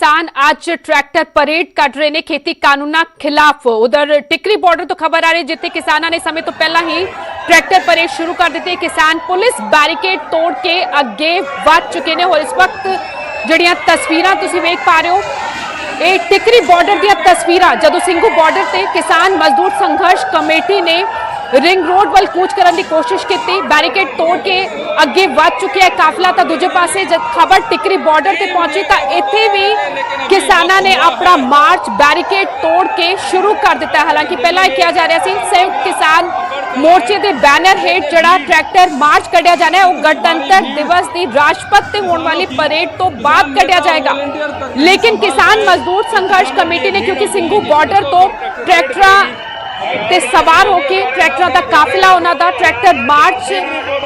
किसान आज tractor parade cut रहे ने खेती कानूना खिलाफ। उधर टिकरी बॉर्डर तो खबर आ रही जिथे किसानों ने समय तो पहला ही ट्रैक्टर परेड शुरू कर दी। किसान पुलिस बैरिकेड तोड़ के अगे बढ़ चुके हैं और इस वक्त जड़ियां तस्वीरां तुसीं वेख पा रहे हो, ये टिकरी बॉर्डर दी तस्वीरां जदों सिंघू बॉर्डर से किसान मजदूर संघर्ष कमेटी ने रिंग रोड वाल कूच करने की कोशिश की, बैरिकेड तोड़ के अगे बढ़ चुके हैं काफिला। तो दूजे पासे जब खबर टिकरी बॉर्डर से पहुंची तो इत्थे भी किसानों ने अपना मार्च बैरिकेड तोड़ के शुरू कर दिता। हालांकि पहला किया जा रहा सी संयुक्त किसान मोर्चे के बैनर हेठ जड़ा ट्रैक्टर मार्च कढ़िया जाना है वो गणतंत्र दिवस की राजपथ से होने वाली परेड तो बाद कढ़िया जाएगा। लेकिन किसान मजदूर संघर्ष कमेटी ने क्योंकि सिंघू बॉर्डर तो ट्रैक्टर ते सवार होके ट्रैक्टर का काफिला उन्होंने ट्रैक्टर मार्च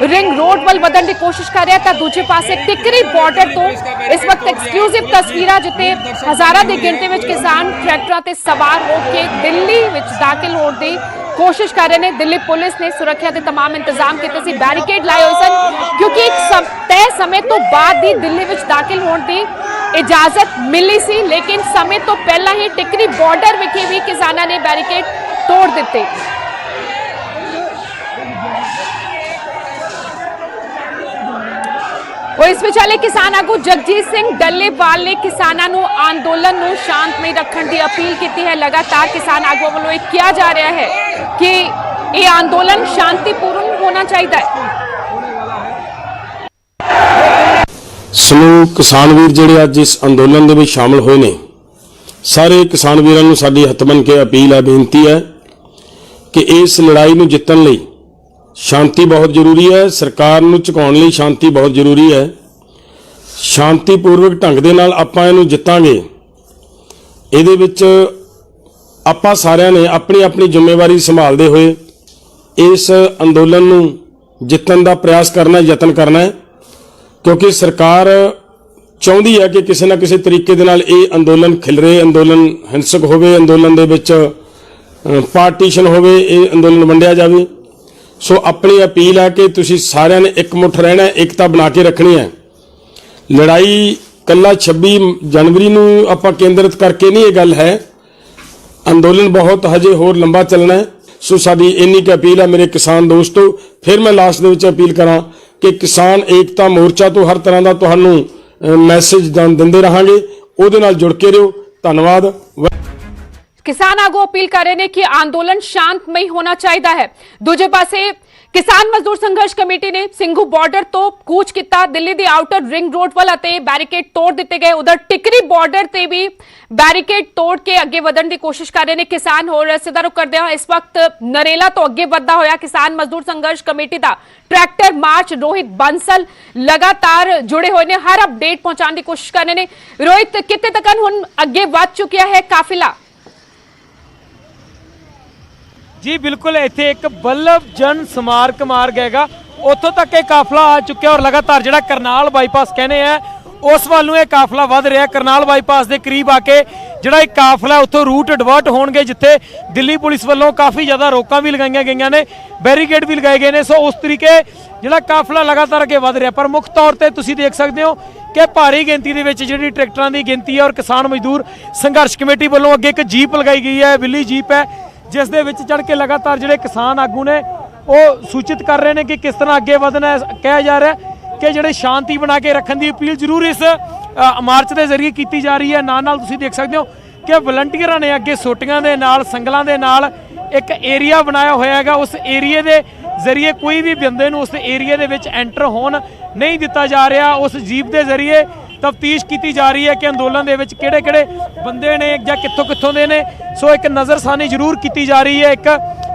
रिंग रोड वाल वधन की कोशिश कर रहा था। दूजे पासे टिकरी बॉर्डर तो इस वक्त एक्सक्लूसिव तस्वीर जिते हजारों की गिनती में किसान ट्रैक्टर ते सवार होके दिल्ली विच दाखिल होने की कोशिश कर रहे हैं। दिल्ली पुलिस ने सुरक्षा के तमाम इंतजाम किए सी, बैरिकेड लाए हुए सन क्योंकि एक तय समय तो बाद ही दिल्ली विच दाखिल होने की इजाजत मिली सी, लेकिन समय तो पहला ही टिकरी बॉर्डर विखे भी किसानों ने बैरिकेड तोड़ दिते। और इस विचाले किसान आगू जगजीत सिंह डल्लेवाल ने किसानों को आंदोलन को शांतमई रखने की अपील की है। लगातार किसान आगुओं वालों यह किया जा रहा है कि यह आंदोलन शांतिपूर्ण होना चाहिए। समूह किसान वीर जिहड़े अज इस अंदोलन में शामिल हुए ने, सारे किसान वीरां नूं साडी हत्थ बन के अपील है, बेनती है कि इस लड़ाई नूं जितण लई शांति बहुत जरूरी है। सरकार नूं झुकाउण लई शांति बहुत जरूरी है। शांतिपूर्वक ढंग दे नाल आपां इहनूं जित्तांगे। इहदे विच आपां सारिआं ने अपनी अपनी जिम्मेवारी संभालदे होए इस अंदोलन नूं जित्तण दा प्रयास करना, यतन करना है, क्योंकि सरकार चाहुंदी है कि किसी ना किसी तरीके दे नाल ये अंदोलन खिलरे, अंदोलन हिंसक होवे, अंदोलन दे विच पार्टीशन होवे, ये अंदोलन वंडिया जावे। सो अपनी अपील है कि तुसीं सारिआं ने एक मुठ रहना, एकता बना के रखनी है। लड़ाई कल्ला 26 जनवरी नूं आपां केंद्रित करके नहीं ये गल है, अंदोलन बहुत हजे होर लंबा चलना है। सो साडी इन्नी की अपील है मेरे किसान दोस्तों। फिर मैं लास्ट दे विच अपील करां कि किसान एकता मोर्चा तो हर तरह का तुहानूं मैसेज दिंदे रहांगे, उहदे नाल जुड़ के रहो। धन्यवाद। किसान आगू अपील कर रहे हैं कि आंदोलन शांतमई होना चाहिए है। दूजे पासे किसान मजदूर संघर्ष कमेटी ने सिंघू बॉर्डर तो कूच किया, Delhi the outer ring road वाल बैरिकेड तोड़ दिते गए। उधर टिकरी बॉर्डर से भी बैरिकेड तोड़ के अगे बढ़ने की कोशिश कर रहे हैं किसान। होर सीधा रुख करदे हां, इस वक्त नरेला तो अगे बढ़ता होया किसान मजदूर संघर्ष कमेटी का ट्रैक्टर मार्च रोहित बंसल लगातार जुड़े हुए ने, हर अपडेट पहुंचाने की कोशिश कर रहे हैं। रोहित, कितने तक हुण अगे बढ़ चुकिया है काफिला? जी बिल्कुल, इत्थे एक बल्लभ जन स्मारक मार्ग हैगा, उत्थों तक ये काफिला आ चुका और लगातार जिहड़ा करनाल बाईपास कहने हैं उस वाल नूं काफिला वध रहा। करनाल बाईपास के करीब आके जिहड़ा एक काफिला उत्थों रूट डिवर्ट होणगे, जिथे दिल्ली पुलिस वालों काफ़ी ज़्यादा रोकां भी लगाईਆਂ गईਆਂ ने, बैरीकेड भी लगाए गए हैं। सो उस तरीके जिहड़ा काफिला लगातार अगे वध रहा। पर मुख्य तौर पर तुसीं देख सकते हो कि भारी गिनती दे विच जिहड़ी ट्रैक्टरां की गिनती है और किसान मजदूर संघर्ष कमेटी वालों अगे एक जीप लगाई गई है, बिल्ली जीप है, जिस दे विच चढ़ के लगातार जिहड़े किसान आगू ने वो सूचित कर रहे हैं कि किस तरह अगे वधना है। कहा जा रहा है कि जिहड़े शांति बना के रखने की अपील जरूर इस मार्च के जरिए की जा रही है। नाल तुसीं देख सकते हो कि वलंटियरां ने अगे सोटियां दे नाल संगलां दे नाल एक एरिया बनाया होया है। उस एरिए के जरिए कोई भी बंदे नूं उस एरिए दे विच एंटर होण नहीं दिता जा रहा। उस जीप के जरिए तफ्तीश की जा रही है कि अंदोलन दे विच किहड़े-किहड़े बंदे ने जां कित्थों दे ने। सो एक नज़रसानी जरूर की जा रही है, एक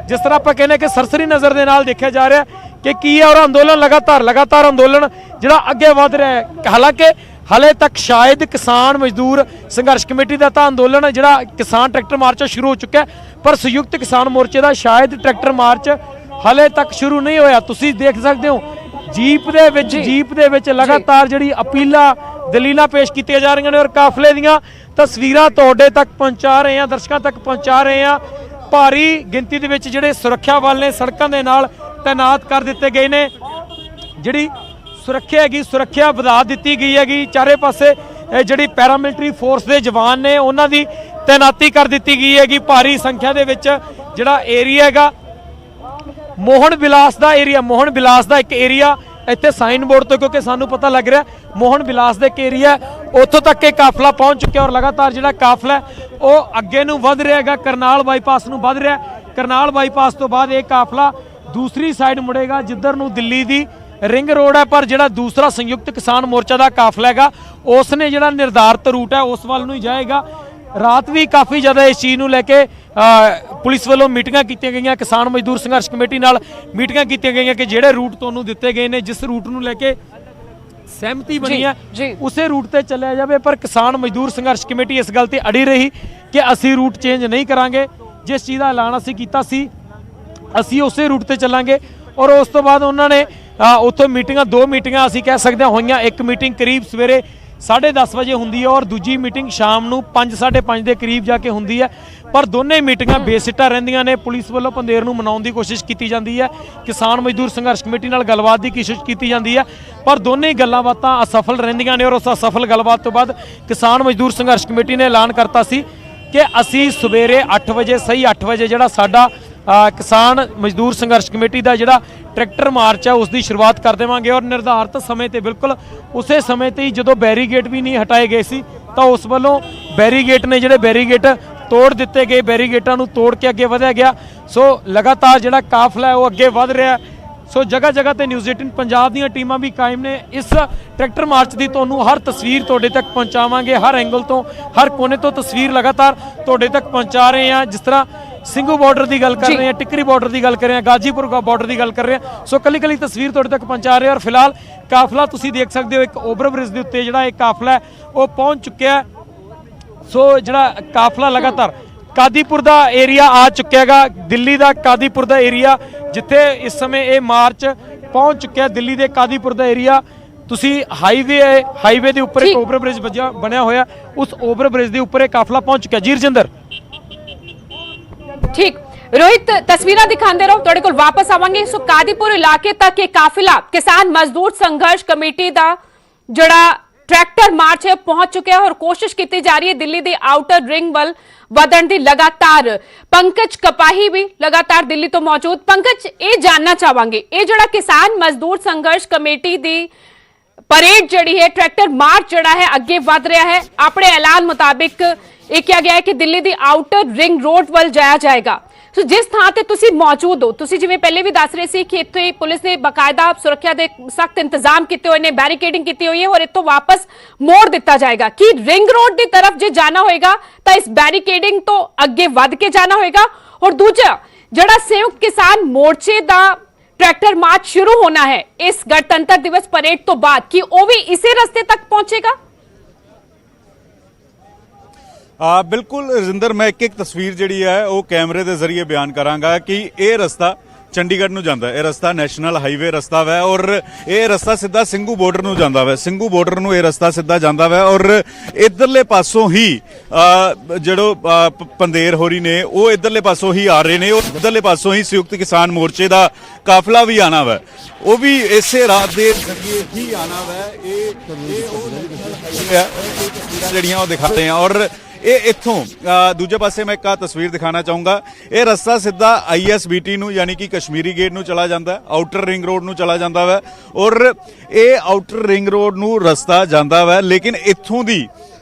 जिस तरह आप कहने कि सरसरी नज़र के नाल देखा जा रहा है कि की है। और अंदोलन लगातार अंदोलन जिहड़ा अगे वध रहा है। हालांकि हाले तक शायद किसान मजदूर संघर्ष कमेटी का तो अंदोलन जिहड़ा किसान ट्रैक्टर मार्च शुरू हो चुका है, पर संयुक्त किसान मोर्चे का शायद ट्रैक्टर मार्च हाले तक शुरू नहीं होया। तुसीं देख सकते हो जीप दे विच लगातार जिहड़ी अपीलां दलीलां पेश की जा रही हैं और काफिले दीयां तस्वीरां तुहाडे तक पहुंचा रहे हैं, दर्शकों तक पहुंचा रहे हैं। भारी गिनती दे विच जिहड़े सुरक्षा बल ने सड़कों के नाल तैनात कर दिते गए ने, जिहड़ी सुरक्षा हैगी सुरक्षा वधा दी गई हैगी। चारे पासे ਜਿਹੜੀ ਪੈਰਾਮਿਲਟਰੀ ਫੋਰਸ ਦੇ ਜਵਾਨ ਨੇ ਉਹਨਾਂ ਦੀ ਤੈਨਾਤੀ ਕਰ ਦਿੱਤੀ ਗਈ ਹੈਗੀ ਭਾਰੀ ਸੰਖਿਆ ਦੇ ਵਿੱਚ। ਜਿਹੜਾ ਏਰੀਆ ਹੈਗਾ ਮੋਹਨ ਵਿਲਾਸ ਦਾ ਇੱਕ ਏਰੀਆ ਇੱਥੇ ਸਾਈਨ ਬੋਰਡ ਤੋਂ, ਕਿਉਂਕਿ ਸਾਨੂੰ ਪਤਾ ਲੱਗ ਰਿਹਾ ਮੋਹਨ ਵਿਲਾਸ ਦਾ ਇੱਕ ਏਰੀਆ, ਉੱਥੋਂ ਤੱਕ ਇਹ ਕਾਫਲਾ ਪਹੁੰਚ ਚੁੱਕਿਆ ਔਰ ਲਗਾਤਾਰ ਜਿਹੜਾ ਕਾਫਲਾ ਉਹ ਅੱਗੇ ਨੂੰ ਵਧ ਰਿਹਾ ਹੈਗਾ, ਕਰਨਾਲ ਬਾਈਪਾਸ ਨੂੰ ਵਧ ਰਿਹਾ। ਕਰਨਾਲ ਬਾਈਪਾਸ ਤੋਂ ਬਾਅਦ ਇਹ ਕਾਫਲਾ ਦੂਸਰੀ ਸਾਈਡ ਮੁੜੇਗਾ ਜਿੱਧਰ ਨੂੰ ਦਿੱਲੀ ਦੀ ਰਿੰਗ ਰੋਡ ਹੈ, ਪਰ ਜਿਹੜਾ ਦੂਸਰਾ ਸੰਯੁਕਤ ਕਿਸਾਨ ਮੋਰਚਾ ਦਾ ਕਾਫਲਾ ਹੈਗਾ ਉਸ ਨੇ ਜਿਹੜਾ ਨਿਰਧਾਰਿਤ ਰੂਟ ਹੈ ਉਸ ਵੱਲ ਨੂੰ ਹੀ ਜਾਏਗਾ। ਰਾਤ ਵੀ ਕਾਫੀ ਜ਼ਿਆਦਾ ਇਸ ਚੀਜ਼ ਨੂੰ ਲੈ ਕੇ ਪੁਲਿਸ ਵੱਲੋਂ ਮੀਟਿੰਗਾਂ ਕੀਤੀਆਂ ਗਈਆਂ, ਕਿਸਾਨ ਮਜ਼ਦੂਰ ਸੰਘਰਸ਼ ਕਮੇਟੀ ਨਾਲ ਮੀਟਿੰਗਾਂ ਕੀਤੀਆਂ ਗਈਆਂ ਕਿ ਜਿਹੜੇ ਰੂਟ ਤੁਹਾਨੂੰ ਦਿੱਤੇ ਗਏ ਨੇ, ਜਿਸ ਰੂਟ ਨੂੰ ਲੈ ਕੇ ਸਹਿਮਤੀ ਬਣੀ ਹੈ ਉਸੇ ਰੂਟ ਤੇ ਚੱਲਿਆ ਜਾਵੇ। ਪਰ ਕਿਸਾਨ ਮਜ਼ਦੂਰ ਸੰਘਰਸ਼ ਕਮੇਟੀ ਇਸ ਗੱਲ ਤੇ ਅੜੀ ਰਹੀ ਕਿ ਅਸੀਂ ਰੂਟ ਚੇਂਜ ਨਹੀਂ ਕਰਾਂਗੇ, ਜਿਸ ਚੀਜ਼ ਦਾ ਐਲਾਨ ਅਸੀਂ ਕੀਤਾ ਸੀ ਅਸੀਂ ਉਸੇ ਰੂਟ ਤੇ ਚੱਲਾਂਗੇ। ਔਰ ਉਸ ਤੋਂ ਬਾਅਦ ਉਹਨਾਂ ਨੇ ਉੱਥੋਂ ਦੋ ਮੀਟਿੰਗਾਂ ਅਸੀਂ ਕਹਿ ਸਕਦੇ ਹਾਂ ਹੋਈਆਂ। ਇੱਕ ਮੀਟਿੰਗ ਕਰੀਬ ਸਵੇਰੇ 10:30 ਵਜੇ ਹੁੰਦੀ ਹੈ ਔਰ ਦੂਜੀ ਮੀਟਿੰਗ ਸ਼ਾਮ ਨੂੰ 5-5:30 ਦੇ ਕਰੀਬ ਜਾ ਕੇ ਹੁੰਦੀ ਹੈ, ਪਰ ਦੋਨੇ ਮੀਟਿੰਗਾਂ ਬੇਸਿੱਟਾ ਰਹਿੰਦੀਆਂ ਨੇ। ਪੁਲਿਸ ਵੱਲੋਂ ਪੰਧੇਰ ਨੂੰ ਮਨਾਉਣ ਦੀ ਕੋਸ਼ਿਸ਼ ਕੀਤੀ ਜਾਂਦੀ ਹੈ, ਕਿਸਾਨ ਮਜ਼ਦੂਰ ਸੰਘਰਸ਼ ਕਮੇਟੀ ਨਾਲ ਗੱਲਬਾਤ ਦੀ ਕੋਸ਼ਿਸ਼ ਕੀਤੀ ਜਾਂਦੀ ਹੈ, ਪਰ ਦੋਨੇ ਹੀ ਗੱਲਾਂ ਬਾਤਾਂ ਅਸਫਲ ਰਹਿੰਦੀਆਂ ਨੇ। ਔਰ ਉਸ ਅਸਫਲ ਗੱਲਬਾਤ ਤੋਂ ਬਾਅਦ ਕਿਸਾਨ ਮਜ਼ਦੂਰ ਸੰਘਰਸ਼ ਕਮੇਟੀ ਨੇ ਐਲਾਨ ਕਰਤਾ ਸੀ ਕਿ ਅਸੀਂ ਸਵੇਰੇ 8 ਵਜੇ ਸਹੀ 8 ਵਜੇ ਜਿਹੜਾ ਸਾਡਾ ਕਿਸਾਨ ਮਜ਼ਦੂਰ ਸੰਘਰਸ਼ ਕਮੇਟੀ ਦਾ ਜਿਹੜਾ ਟਰੈਕਟਰ ਮਾਰਚ ਹੈ ਉਸ ਦੀ ਸ਼ੁਰੂਆਤ ਕਰ ਦੇਵਾਂਗੇ। ਔਰ ਨਿਰਧਾਰਿਤ ਸਮੇਂ ਤੇ ਬਿਲਕੁਲ ਉਸੇ ਸਮੇਂ ਤੇ ਹੀ ਜਦੋਂ ਬੈਰੀਗੇਟ ਵੀ ਨਹੀਂ ਹਟਾਏ ਗਏ ਸੀ ਤਾਂ ਉਸ ਵੱਲੋਂ ਬੈਰੀਗੇਟ ਨੇ ਜਿਹੜੇ ਬੈਰੀਗੇਟ ਤੋੜ ਦਿੱਤੇ ਗਏ, ਬੈਰੀਗੇਟਾਂ ਨੂੰ ਤੋੜ ਕੇ ਅੱਗੇ ਵਧਿਆ ਗਿਆ। ਸੋ ਲਗਾਤਾਰ ਜਿਹੜਾ ਕਾਫਲਾ ਹੈ ਉਹ ਅੱਗੇ ਵਧ ਰਿਹਾ। ਸੋ ਜਗ੍ਹਾ ਜਗ੍ਹਾ ਤੇ ਨਿਊਜ਼ 18 ਪੰਜਾਬ ਦੀਆਂ ਟੀਮਾਂ ਵੀ ਕਾਇਮ ਨੇ। ਇਸ ਟਰੈਕਟਰ ਮਾਰਚ ਦੀ ਤੁਹਾਨੂੰ ਹਰ ਤਸਵੀਰ ਤੁਹਾਡੇ ਤੱਕ ਪਹੁੰਚਾਵਾਂਗੇ, ਹਰ ਐਂਗਲ ਤੋਂ ਹਰ ਕੋਨੇ ਤੋਂ ਤਸਵੀਰ ਲਗਾਤਾਰ ਤੁਹਾਡੇ ਤੱਕ ਪਹੁੰਚਾ ਰਹੇ ਹਾਂ। ਜਿਸ ਤਰ੍ਹਾਂ ਸਿੰਘੂ ਬਾਰਡਰ ਦੀ ਗੱਲ ਕਰ ਰਹੇ ਹਾਂ, ਟਿੱਕਰੀ ਬਾਰਡਰ ਦੀ ਗੱਲ ਕਰ ਰਹੇ ਹਾਂ, ਗਾਜੀਪੁਰ ਬਾਰਡਰ ਦੀ ਗੱਲ ਕਰ ਰਹੇ ਹਾਂ। ਸੋ ਕੱਲੀ ਕੱਲੀ ਤਸਵੀਰ ਤੁਹਾਡੇ ਤੱਕ ਪਹੁੰਚਾ ਰਹੇ ਹਾਂ। ਔਰ ਫਿਲਹਾਲ ਕਾਫਲਾ ਤੁਸੀਂ ਦੇਖ ਸਕਦੇ ਹੋ ਇੱਕ ਓਵਰ ਬ੍ਰਿਜ ਦੇ ਉੱਤੇ ਜਿਹੜਾ ਇਹ ਕਾਫਲਾ ਹੈ ਉਹ ਪਹੁੰਚ ਚੁੱਕਿਆ ਹੈ। ਸੋ ਜਿਹੜਾ ਕਾਫਲਾ ਲਗਾਤਾਰ ਕਾਦੀਪੁਰ ਦਾ ਏਰੀਆ ਆ ਚੁੱਕਿਆ ਹੈਗਾ, ਦਿੱਲੀ ਦਾ ਕਾਦੀਪੁਰ ਦਾ ਏਰੀਆ ਜਿੱਥੇ ਇਸ ਸਮੇਂ ਇਹ ਮਾਰਚ ਪਹੁੰਚ ਚੁੱਕਿਆ। ਦਿੱਲੀ ਦੇ ਕਾਦੀਪੁਰ ਦਾ ਏਰੀਆ ਤੁਸੀਂ ਹਾਈਵੇ ਦੇ ਉੱਪਰ ਇੱਕ ਓਵਰ ਬ੍ਰਿਜ ਬਣਿਆ ਹੋਇਆ, ਉਸ ਓਵਰ ਬ੍ਰਿਜ ਦੇ ਉੱਪਰ ਇਹ ਕਾਫਲਾ ਪਹੁੰਚ ਚੁੱਕਿਆ। ਜੀ ਰਜਿੰਦਰ ਠੀਕ रोहित तस्वीरें दिखाते रहो, तुहाडे कोल वापस आवांगे। सो कादीपुर इलाके तक ये काफिला किसान मजदूर संघर्ष कमेटी दा जड़ा ट्रैक्टर मार्च है पहुंच चुका है और कोशिश की जा रही है दिल्ली दी आउटर रिंग वल वधण दी। लगातार पंकज कपाही भी लगातार दिल्ली तो मौजूद। पंकज ये जानना चाहांगे ये जड़ा किसान मजदूर संघर्ष कमेटी दी परेड जड़ी है, ट्रैक्टर मार्च जड़ा है अगे वध रहा है, अपने ऐलान मुताबिक ਇਹ ਕਿਹਾ ਗਿਆ ਹੈ ਕਿ ਦਿੱਲੀ ਦੀ ਆਊਟਰ ਰਿੰਗ ਰੋਡ ਵੱਲ ਜਾਇਆ ਜਾਏਗਾ। ਸੋ ਜਿਸ ਥਾਂ ਤੇ ਤੁਸੀਂ ਮੌਜੂਦ ਹੋ, ਤੁਸੀਂ ਜਿਵੇਂ ਪਹਿਲੇ ਵੀ ਦੱਸ ਰਹੇ ਸੀ ਕਿ ਇੱਥੇ ਪੁਲਿਸ ਨੇ ਬਕਾਇਦਾ ਸੁਰੱਖਿਆ ਦੇ ਸਖਤ ਇੰਤਜ਼ਾਮ ਕੀਤੇ ਹੋਏ ਨੇ, ਬੈਰੀਕੇਡਿੰਗ ਕੀਤੀ ਹੋਈ ਹੈ ਔਰ ਇੱਥੋਂ ਵਾਪਸ ਮੋੜ ਦਿੱਤਾ ਜਾਏਗਾ ਕਿ ਰਿੰਗ ਰੋਡ ਦੀ ਤਰਫ ਜੇ ਜਾਣਾ ਹੋਏਗਾ ਤਾਂ ਇਸ ਬੈਰੀਕੇਡਿੰਗ ਤੋਂ ਅੱਗੇ ਵੱਧ ਕੇ ਜਾਣਾ ਹੋਏਗਾ। ਔਰ ਦੂਜਾ ਜਿਹੜਾ ਸੰਯੁਕਤ ਕਿਸਾਨ ਮੋਰਚੇ ਦਾ ट्रैक्टर मार्च शुरू होना है इस गणतंत्र दिवस परेड तो बाद कि वो भी इसी रास्ते तक पहुंचेगा। बिल्कुल रजिंदर, मैं एक तस्वीर जिहड़ी है वो कैमरे के जरिए बयान करांगा कि ये रस्ता चंडीगढ़ ਨੂੰ ਜਾਂਦਾ ਹੈ। ਇਹ ਰਸਤਾ ਨੈਸ਼ਨਲ ਹਾਈਵੇ ਰਸਤਾ ਹੈ ਔਰ ਇਹ ਰਸਤਾ ਸਿੱਧਾ ਸਿੰਘੂ ਬਾਰਡਰ ਨੂੰ ਜਾਂਦਾ ਹੈ। ਸਿੰਘੂ ਬਾਰਡਰ ਨੂੰ ਇਹ ਰਸਤਾ ਸਿੱਧਾ ਜਾਂਦਾ ਹੈ ਔਰ ਇਧਰਲੇ ਪਾਸੋਂ ਹੀ ਜਿਹੜੋ ਪੰਦੇਰ ਹੋਰੀ ਨੇ ਉਹ ਇਧਰਲੇ ਪਾਸੋਂ ਹੀ ਆ ਰਹੇ ਨੇ ਔਰ ਇਧਰਲੇ ਪਾਸੋਂ ਹੀ ਸੰਯੁਕਤ ਕਿਸਾਨ ਮੋਰਚੇ ਦਾ ਕਾਫਲਾ ਵੀ ਆਣਾ ਹੈ, ਉਹ ਵੀ ਇਸੇ ਰਾਤ ਦੇ ਜ਼ਰੀਏ ਹੀ ਆਣਾ ਹੈ। ਇਹ ਉਹ ਜਿਹੜੀਆਂ ਉਹ ਦਿਖਾते हैं और ਇਹ ਇੱਥੋਂ ਦੂਜੇ ਪਾਸੇ ਮੈਂ ਇੱਕ ਤਸਵੀਰ ਦਿਖਾਣਾ ਚਾਹੂੰਗਾ। ਇਹ ਰਸਤਾ ਸਿੱਧਾ ISBT ਨੂੰ ਯਾਨੀ ਕਿ ਕਸ਼ਮੀਰੀ ਗੇਟ ਨੂੰ ਚਲਾ ਜਾਂਦਾ ਹੈ, ਆਊਟਰ ਰਿੰਗ ਰੋਡ ਨੂੰ ਚਲਾ ਜਾਂਦਾ ਹੈ ਔਰ ਇਹ ਆਊਟਰ ਰਿੰਗ ਰੋਡ ਨੂੰ ਰਸਤਾ ਜਾਂਦਾ ਹੈ। ਲੇਕਿਨ ਇੱਥੋਂ ਦੀ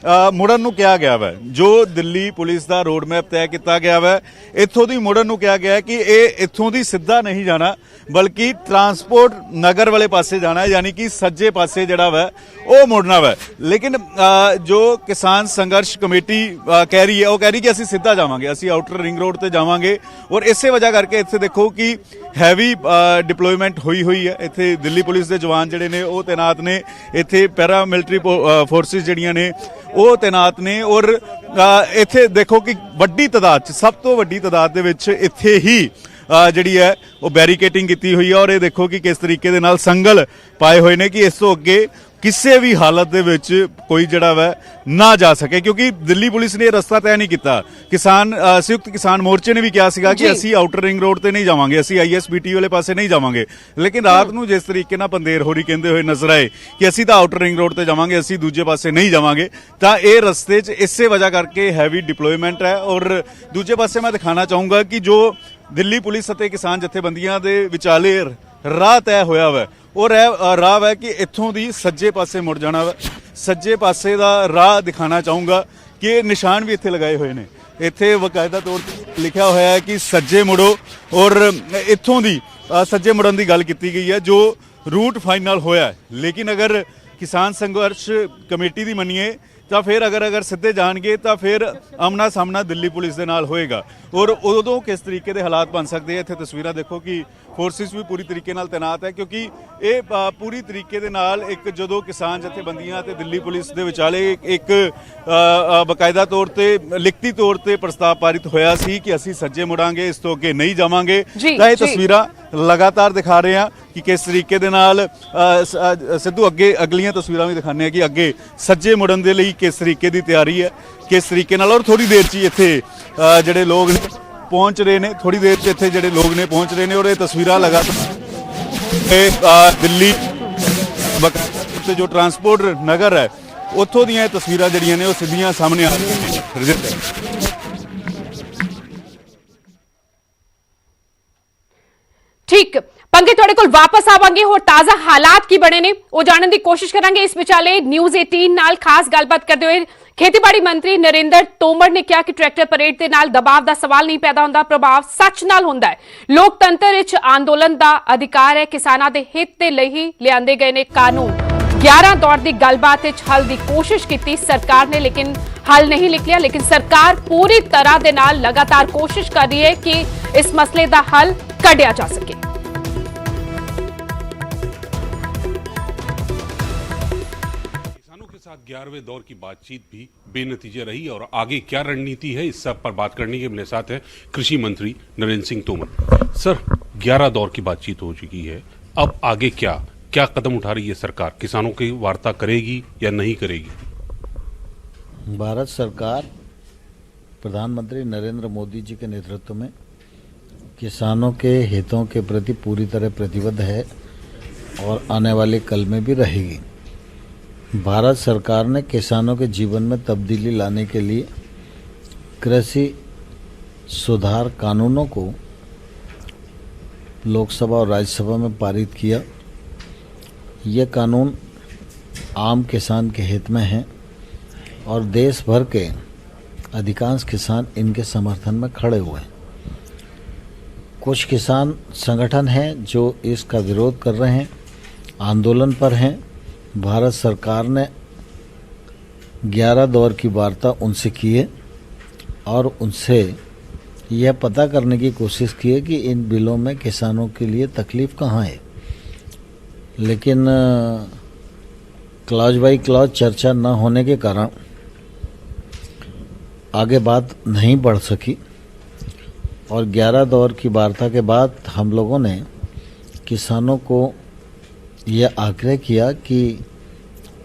ਮੁੜਨ ਨੂੰ ਕਿਹਾ ਗਿਆ ਹੈ, ਜੋ ਦਿੱਲੀ ਪੁਲਿਸ ਦਾ ਰੋਡ ਮੈਪ ਤੈਅ ਕੀਤਾ ਗਿਆ ਹੈ, ਇੱਥੋਂ ਦੀ ਮੁੜਨ ਨੂੰ ਕਿਹਾ ਗਿਆ ਕਿ ਇਹ ਇੱਥੋਂ ਦੀ ਸਿੱਧਾ ਨਹੀਂ ਜਾਣਾ ਬਲਕਿ ਟਰਾਂਸਪੋਰਟ ਨਗਰ ਵਾਲੇ ਪਾਸੇ ਜਾਣਾ ਹੈ, ਯਾਨੀ ਕਿ ਸੱਜੇ ਪਾਸੇ ਜਿਹੜਾ ਵਾ ਉਹ ਮੁੜਨਾ ਵਾ। ਲੇਕਿਨ ਜੋ ਕਿਸਾਨ ਸੰਘਰਸ਼ ਕਮੇਟੀ ਕਹਿ ਰਹੀ ਹੈ ਉਹ ਕਹਿ ਰਹੀ ਕਿ ਅਸੀਂ ਸਿੱਧਾ ਜਾਵਾਂਗੇ, ਅਸੀਂ ਆਊਟਰ ਰਿੰਗ ਰੋਡ ਤੇ ਜਾਵਾਂਗੇ ਔਰ ਇਸੇ ਵਜ੍ਹਾ ਕਰਕੇ ਇੱਥੇ ਦੇਖੋ ਕਿ ਹੈਵੀ ਡਿਪਲੋਇਮੈਂਟ ਹੋਈ ਹੈ। ਇੱਥੇ ਦਿੱਲੀ ਪੁਲਿਸ ਦੇ ਜਵਾਨ ਜਿਹੜੇ ਨੇ ਉਹ ਤੈਨਾਤ ਨੇ, ਇੱਥੇ ਪੈਰਾ ਮਿਲਟਰੀ ਫੋਰਸਿਸ ਜਿਹੜੀਆਂ ਨੇ ਉਹ ਤੈਨਾਤ ਨੇ ਔਰ ਇੱਥੇ ਦੇਖੋ ਕਿ ਵੱਡੀ ਤਾਦਾਦ 'ਚ ਸਭ ਤੋਂ ਵੱਡੀ ਤਾਦਾਦ ਦੇ ਵਿੱਚ ਇੱਥੇ ਹੀ ਜਿਹੜੀ ਹੈ ਉਹ ਬੈਰੀਕੇਟਿੰਗ ਕੀਤੀ ਹੋਈ ਹੈ ਔਰ ਇਹ ਦੇਖੋ ਕਿ ਕਿਸ ਤਰੀਕੇ ਦੇ ਨਾਲ ਸੰਗਲ ਪਾਏ ਹੋਏ ਨੇ ਕਿ ਇਸ ਤੋਂ ਅੱਗੇ ਕਿਸੇ ਵੀ ਹਾਲਤ ਦੇ ਵਿੱਚ ਕੋਈ ਜਿਹੜਾ ਵਾ ਨਾ ਜਾ ਸਕੇ, ਕਿਉਂਕਿ ਦਿੱਲੀ ਪੁਲਿਸ ਨੇ ਇਹ ਰਸਤਾ ਤੈਅ ਨਹੀਂ ਕੀਤਾ। ਕਿਸਾਨ ਸੰਯੁਕਤ ਕਿਸਾਨ ਮੋਰਚੇ ਨੇ ਵੀ ਕਿਹਾ ਸੀਗਾ ਕਿ ਅਸੀਂ ਆਊਟਰ ਰਿੰਗ ਰੋਡ ਤੇ ਨਹੀਂ ਜਾਵਾਂਗੇ, ਅਸੀਂ ISBT ਵਾਲੇ ਪਾਸੇ ਨਹੀਂ ਜਾਵਾਂਗੇ, ਲੇਕਿਨ ਰਾਤ ਨੂੰ ਜਿਸ ਤਰੀਕੇ ਨਾਲ ਬੰਦੇਰ ਹੋਰੀ ਕਹਿੰਦੇ ਹੋਏ ਨਜ਼ਰ ਆਏ ਕਿ ਅਸੀਂ ਤਾਂ ਆਊਟਰ ਰਿੰਗ ਰੋਡ ਤੇ ਜਾਵਾਂਗੇ, ਅਸੀਂ ਦੂਜੇ ਪਾਸੇ ਨਹੀਂ ਜਾਵਾਂਗੇ, ਤਾਂ ਇਹ ਰਸਤੇ 'ਚ ਇਸੇ ਵਜ੍ਹਾ ਕਰਕੇ ਹੈਵੀ ਡਿਪਲੋਇਮੈਂਟ ਹੈ। ਔਰ ਦੂਜੇ ਪਾਸੇ ਮੈਂ ਦਿਖਾਣਾ ਚਾਹੂੰਗਾ ਕਿ ਜੋ ਦਿੱਲੀ ਪੁਲਿਸ ਅਤੇ ਕਿਸਾਨ ਜਥੇਬੰਦੀਆਂ ਦੇ ਵਿਚਾਲੇ ਰਾਹ ਤੈਅ ਹੋਇਆ ਵਾ, ਉਹ ਰਾਹ ਹੈ ਕਿ ਇੱਥੋਂ ਦੀ ਸੱਜੇ ਪਾਸੇ ਮੁੜ ਜਾਣਾ ਵਾ। ਸੱਜੇ ਪਾਸੇ ਦਾ ਰਾਹ ਦਿਖਾਣਾ ਚਾਹੂੰਗਾ ਕਿ ਨਿਸ਼ਾਨ ਵੀ ਇੱਥੇ ਲਗਾਏ ਹੋਏ ਨੇ, ਇੱਥੇ ਬਕਾਇਦਾ ਤੌਰ ਤੇ ਲਿਖਿਆ ਹੋਇਆ ਹੈ ਕਿ ਸੱਜੇ ਮੁੜੋ, ਔਰ ਇੱਥੋਂ ਦੀ ਸੱਜੇ ਮੁੜਨ ਦੀ ਗੱਲ ਕੀਤੀ ਗਈ ਹੈ ਜੋ ਰੂਟ ਫਾਈਨਲ ਹੋਇਆ ਹੈ। ਲੇਕਿਨ ਅਗਰ ਕਿਸਾਨ ਸੰਘਰਸ਼ ਕਮੇਟੀ ਦੀ ਮੰਨੀਏ ਤਾਂ ਫਿਰ ਅਗਰ ਸਿੱਧੇ ਜਾਣਗੇ ਤਾਂ ਫਿਰ ਆਮਣਾ ਸਾਹਮਣਾ ਦਿੱਲੀ ਪੁਲਿਸ ਦੇ ਨਾਲ ਹੋਏਗਾ, ਔਰ ਉਦੋਂ ਕਿਸ ਤਰੀਕੇ ਦੇ ਹਾਲਾਤ ਬਣ ਸਕਦੇ ਆ। ਇੱਥੇ ਤਸਵੀਰਾਂ ਦੇਖੋ ਕਿ ਫੋਰਸਿਸ ਵੀ ਪੂਰੀ ਤਰੀਕੇ ਨਾਲ ਤੈਨਾਤ ਹੈ, ਕਿਉਂਕਿ ਇਹ ਪੂਰੀ ਤਰੀਕੇ ਦੇ ਨਾਲ ਇੱਕ ਜਦੋਂ ਕਿਸਾਨ ਜਥੇਬੰਦੀਆਂ ਤੇ ਦਿੱਲੀ ਪੁਲਿਸ ਦੇ ਵਿਚਾਲੇ ਇੱਕ ਬਕਾਇਦਾ ਤੌਰ ਤੇ ਲਿਖਤੀ ਤੌਰ ਤੇ ਪ੍ਰਸਤਾਵ ਪਾਰਿਤ ਹੋਇਆ ਸੀ ਕਿ ਅਸੀਂ ਸੱਜੇ ਮੁੜਾਂਗੇ, ਇਸ ਤੋਂ ਅੱਗੇ ਨਹੀਂ ਜਾਵਾਂਗੇ। ਤਾਂ ਇਹ ਤਸਵੀਰਾਂ ਲਗਾਤਾਰ ਦਿਖਾ ਰਹੇ ਹਾਂ ਕਿ ਕਿਸ ਤਰੀਕੇ ਦੇ ਨਾਲ ਸਿੱਧੂ ਅੱਗੇ ਅਗਲੀਆਂ ਤਸਵੀਰਾਂ ਵੀ ਦਿਖਾਉਂਦੇ ਆ ਕਿ ਅੱਗੇ ਸੱਜੇ ਮੁੜਨ ਦੇ ਲਈ ਕਿਸ ਤਰੀਕੇ ਦੀ ਤਿਆਰੀ ਹੈ, ਕਿਸ ਤਰੀਕੇ ਨਾਲ। ਔਰ ਥੋੜੀ ਦੇਰ 'ਚ ਹੀ ਇੱਥੇ ਜਿਹੜੇ ਲੋਕ ਨੇ ਪਹੁੰਚ ਰਹੇ ਨੇ, ਥੋੜੀ ਦੇਰ 'ਚ ਇੱਥੇ ਜਿਹੜੇ ਲੋਕ ਨੇ ਪਹੁੰਚ ਰਹੇ ਨੇ, ਔਰ ਇਹ ਤਸਵੀਰਾਂ ਲਗਾਤਾਰ ਦਿੱਲੀ ਤੇ ਜੋ ਟਰਾਂਸਪੋਰਟ ਨਗਰ ਹੈ ਉੱਥੋਂ ਦੀਆਂ ਇਹ ਤਸਵੀਰਾਂ ਜਿਹੜੀਆਂ ਨੇ ਉਹ ਸਿੱਧੀਆਂ ਸਾਹਮਣੇ ਆ ਰਹੀਆਂ ਨੇ। ਠੀਕ ਪੰਗੇ ਤੁਹਾਡੇ ਕੋਲ ਵਾਪਸ ਆਵਾਂਗੇ, ਹੋਰ ਤਾਜ਼ਾ ਹਾਲਾਤ ਕੀ ਬਣੇ ਨੇ ਉਹ ਜਾਣਨ ਦੀ ਕੋਸ਼ਿਸ਼ ਕਰਾਂਗੇ। ਇਸ ਵਿਚਾਲੇ ਨਿਊਜ਼ 18 ਨਾਲ ਖਾਸ ਗੱਲਬਾਤ ਕਰਦੇ ਹੋਏ ਖੇਤੀਬਾੜੀ ਮੰਤਰੀ ਨਰਿੰਦਰ ਤੋਮਰ ਨੇ ਕਿਹਾ ਕਿ ਟਰੈਕਟਰ ਪਰੇਡ ਦੇ ਨਾਲ ਦਬਾਅ ਦਾ ਸਵਾਲ ਨਹੀਂ ਪੈਦਾ ਹੁੰਦਾ, ਪ੍ਰਭਾਵ ਸੱਚ ਨਾਲ ਹੁੰਦਾ ਹੈ। ਲੋਕਤੰਤਰ ਵਿੱਚ ਅੰਦੋਲਨ ਦਾ ਅਧਿਕਾਰ ਹੈ, ਕਿਸਾਨਾਂ ਦੇ ਹਿੱਤ ਦੇ ਲਈ ਹੀ ਲਿਆਂਦੇ ਗਏ ਨੇ ਕਾਨੂੰਨ। 11 ਦੌਰ ਦੀ ਗੱਲਬਾਤ ਵਿੱਚ ਹੱਲ ਦੀ ਕੋਸ਼ਿਸ਼ ਕੀਤੀ ਸਰਕਾਰ ਨੇ, ਲੇਕਿਨ हल नहीं निकलिया। लेकिन सरकार पूरी तरह दे नाल लगातार कोशिश कर रही है कि इस मसले का हल कढ़िया जा सके। किसानों के साथ 11वें दौर की बातचीत भी बेनतीजा रही और आगे क्या रणनीति है इस सब पर बात करने के मेरे साथ है कृषि मंत्री नरेंद्र सिंह तोमर। सर, 11 दौर की बातचीत हो चुकी है, अब आगे क्या कदम उठा रही है सरकार? किसानों की वार्ता करेगी या नहीं करेगी? भारत सरकार प्रधानमंत्री नरेंद्र मोदी जी के नेतृत्व में किसानों के हितों के प्रति पूरी तरह प्रतिबद्ध है और आने वाले कल में भी रहेगी। भारत सरकार ने किसानों के जीवन में तब्दीली लाने के लिए कृषि सुधार कानूनों को लोकसभा और राज्यसभा में पारित किया। ये कानून आम किसान के हित में हैं और देश भर के अधिकांश किसान इनके समर्थन में खड़े हुए हैं। कुछ किसान संगठन हैं जो इसका विरोध कर रहे हैं, आंदोलन पर हैं। भारत सरकार ने 11 दौर की वार्ता उनसे की है और उनसे यह पता करने की कोशिश की है कि इन बिलों में किसानों के लिए तकलीफ़ कहाँ है, लेकिन क्लॉज बाई क्लॉज चर्चा न होने के कारण आगे बात नहीं बढ़ सकी और 11 दौर की वार्ता के बाद हम लोगों ने किसानों को यह आग्रह किया कि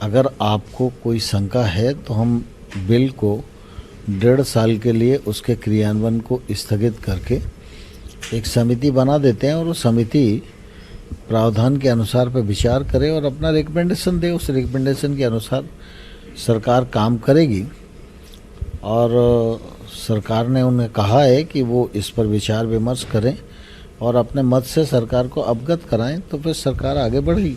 अगर आपको कोई शंका है तो हम बिल को 1.5 साल के लिए उसके क्रियान्वयन को स्थगित करके एक समिति बना देते हैं और वो समिति प्रावधान के अनुसार पर विचार करे और अपना रिकमेंडेशन दे। उस रिकमेंडेशन के अनुसार सरकार काम करेगी और सरकार ने उन्हें कहा है कि वो इस पर विचार विमर्श करें और अपने मत से सरकार को अवगत कराएं, तो फिर सरकार आगे बढ़ेगी।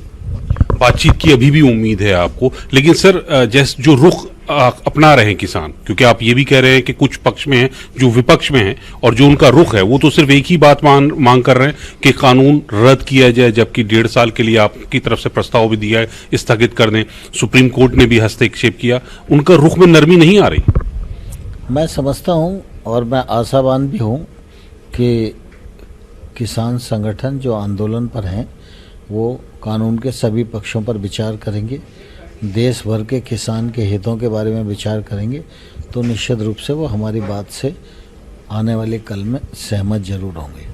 बातचीत की अभी भी उम्मीद है आपको, लेकिन सर जैसे जो रुख अपना रहे हैं किसान, क्योंकि आप ये भी कह रहे हैं कि कुछ पक्ष में हैं जो विपक्ष में हैं और जो उनका रुख है वो तो सिर्फ एक ही बात मांग कर रहे हैं कि कानून रद्द किया जाए, जबकि 1.5 साल के लिए आपकी तरफ से प्रस्ताव भी दिया है स्थगित कर दें। सुप्रीम कोर्ट ने भी हस्तक्षेप किया, उनका रुख में नरमी नहीं आ रही। मैं समझता हूँ और मैं आशावान भी हूँ कि किसान संगठन जो आंदोलन पर हैं वो कानून के सभी पक्षों पर विचार करेंगे, देश भर के किसान के हितों के बारे में विचार करेंगे, तो निश्चित रूप से वो हमारी बात से आने वाले कल में सहमत जरूर होंगे।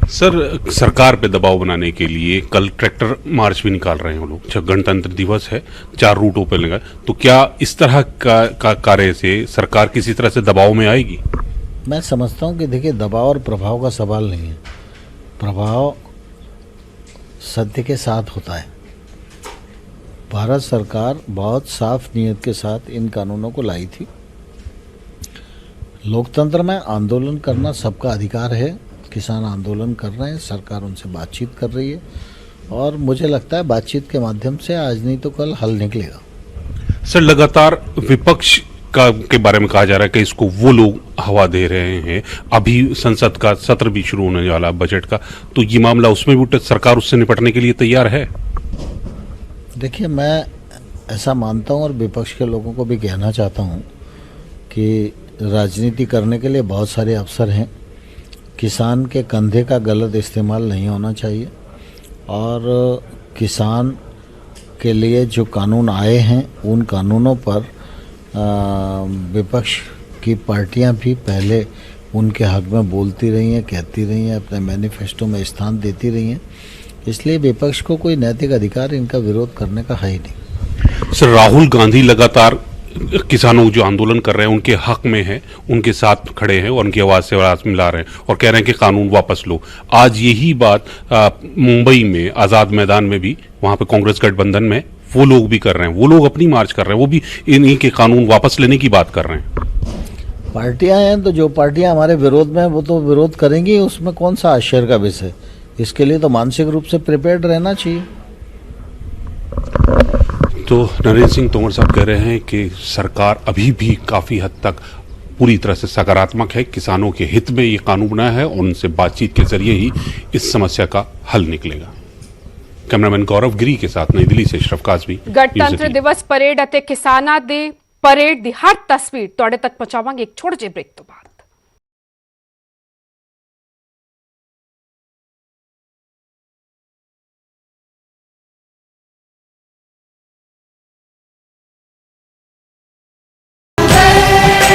सर सरकार पे दबाव बनाने के लिए कल ट्रैक्टर मार्च भी निकाल रहे हैं वो लोग। जब गणतंत्र दिवस है, 4 रूटों पे लगा, तो क्या इस तरह का कार्य से सरकार किसी तरह से दबाव में आएगी? मैं समझता हूं कि देखिए, दबाव और प्रभाव का सवाल नहीं है। प्रभाव सत्य के साथ होता है। भारत सरकार बहुत साफ नीयत के साथ इन कानूनों को लाई थी। लोकतंत्र में आंदोलन करना सबका अधिकार है। किसान आंदोलन कर रहे हैं, सरकार उनसे बातचीत कर रही है और मुझे लगता है बातचीत के माध्यम से आज नहीं तो कल हल निकलेगा। सर लगातार विपक्ष के बारे में कहा जा रहा है कि इसको वो लोग हवा दे रहे हैं। अभी संसद का सत्र भी शुरू होने वाला बजट का, तो ये मामला उसमें भी सरकार उससे निपटने के लिए तैयार है? देखिए, मैं ऐसा मानता हूं और विपक्ष के लोगों को भी कहना चाहता हूं कि राजनीति करने के लिए बहुत सारे अवसर हैं। किसान के कंधे का गलत इस्तेमाल नहीं होना चाहिए और किसान के लिए जो कानून आए हैं उन कानूनों पर विपक्ष की पार्टियां भी पहले उनके हक में बोलती रही हैं, कहती रही हैं, अपने मैनिफेस्टो में स्थान देती रही हैं। इसलिए विपक्ष को कोई नैतिक अधिकार इनका विरोध करने का है ही नहीं। सर राहुल गांधी लगातार किसानों जो आंदोलन कर रहे हैं उनके हक में है, उनके साथ खड़े हैं और उनकी आवाज से आवाज मिला रहे हैं और कह रहे हैं कि कानून वापस लो। आज यही बात मुंबई में आजाद मैदान में भी, वहां पे कांग्रेस गठबंधन में वो लोग भी कर रहे हैं। वो लोग अपनी मार्च कर रहे हैं, वो भी इन्हीं के कानून वापस लेने की बात कर रहे हैं। पार्टियां हैं तो जो पार्टियां हमारे विरोध में वो तो विरोध करेंगी, उसमें कौन सा आश्चर्य का विषय। इसके लिए तो मानसिक रूप से प्रिपेयर्ड रहना चाहिए। तो नरेंद्र सिंह तोमर साहब कह रहे हैं कि सरकार अभी भी काफी हद तक पूरी तरह से सकारात्मक है, किसानों के हित में ये कानून बना है और उनसे बातचीत के जरिए ही इस समस्या का हल निकलेगा। कैमरामैन गौरव गिरी के साथ नई दिल्ली से अशरफ काजवी। गणतंत्र दिवस परेड ਅਤੇ ਕਿਸਾਨਾਂ ਦੇ ਪਰੇਡ ਦੀ ਹਰ ਤਸਵੀਰ ਤੁਹਾਡੇ ਤੱਕ ਪਹੁੰਚਾਵਾਂਗੇ ਇੱਕ ਛੋਟੇ ਜਿਹੇ ਬ੍ਰੇਕ ਤੋਂ ਬਾਅਦ।